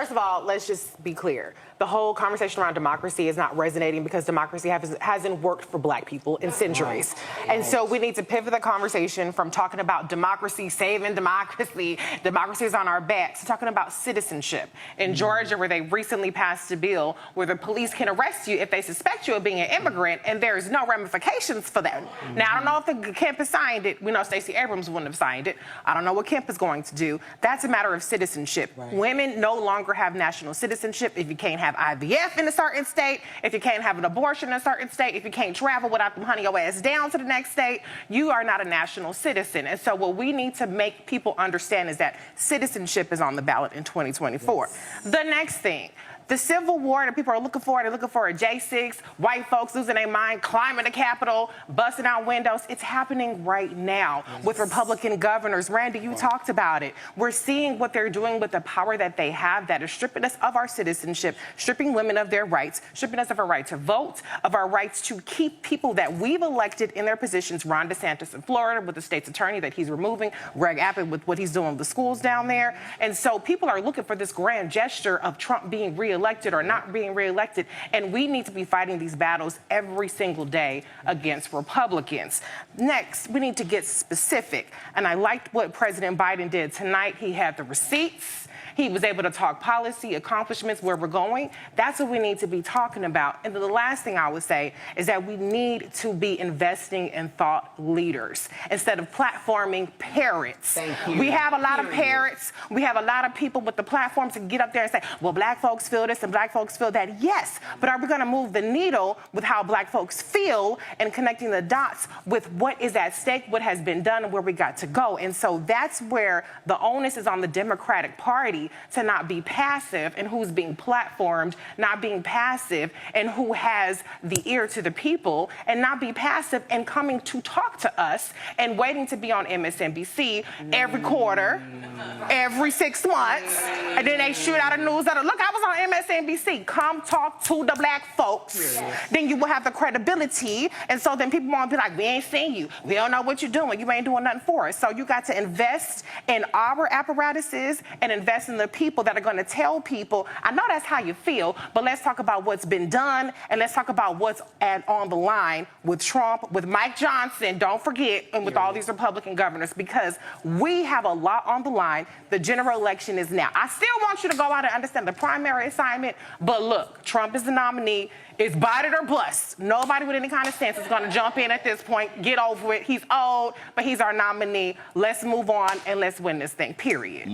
First of all, let's just be clear. The whole conversation around democracy is not resonating because democracy hasn't worked for Black people in centuries. And so we need to pivot the conversation from talking about democracy, saving democracy, democracy is on our backs, to talking about citizenship. In Georgia, where they recently passed a bill where the police can arrest you if they suspect you of being an immigrant, and there's no ramifications for that. Now, I don't know if the Kemp has signed it. We know Stacey Abrams wouldn't have signed it. I don't know what Kemp is going to do. That's a matter of citizenship. Right. Women no longer have national citizenship if you can't have IVF in a certain state, if you can't have an abortion in a certain state, if you can't travel without them hunting your ass down to the next state, you are not a national citizen. And so what we need to make people understand is that citizenship is on the ballot in 2024. Yes. The next thing, the Civil War that people are looking for, they're looking for a J6, white folks losing their mind, climbing the Capitol, busting out windows. It's happening right now with Republican governors. Randy, you talked about it. We're seeing what they're doing with the power that they have that is stripping us of our citizenship, stripping women of their rights, stripping us of our right to vote, of our rights to keep people that we've elected in their positions. Ron DeSantis in Florida with the state's attorney that he's removing, Greg Abbott with what he's doing with the schools down there. And so people are looking for this grand gesture of Trump being reelected or not being reelected, and we need to be fighting these battles every single day against Republicans. Next, we need to get specific, and I liked what President Biden did tonight. He had the receipts. He was able to talk policy, accomplishments, where we're going. That's what we need to be talking about. And the last thing I would say is that we need to be investing in thought leaders instead of platforming parrots. Thank you. We have a lot of parrots. We have a lot of people with the platforms to get up there and say, well, Black folks feel this and Black folks feel that. Yes, but are we going to move the needle with how Black folks feel and connecting the dots with what is at stake, what has been done, and where we got to go? And so that's where the onus is on the Democratic Party to not be passive, and who's being platformed, not being passive, and who has the ear to the people, and not be passive and coming to talk to us and waiting to be on MSNBC every quarter, every 6 months, and then they shoot out a newsletter. Look, I was on MSNBC. Come talk to the Black folks. Then you will have the credibility, and so then people won't be like, we ain't seen you. We don't know what you're doing. You ain't doing nothing for us. So you got to invest in our apparatuses and invest in the people that are going to tell people, I know that's how you feel, but let's talk about what's been done, and let's talk about what's on the line with Trump, with Mike Johnson, don't forget, and with all these Republican governors, because we have a lot on the line. The general election is now. I still want you to go out and understand the primary assignment, but look, Trump is the nominee. It's bite it or bust. Nobody with any kind of sense is going to jump in at this point. Get over it. He's old, but he's our nominee. Let's move on and let's win this thing, period.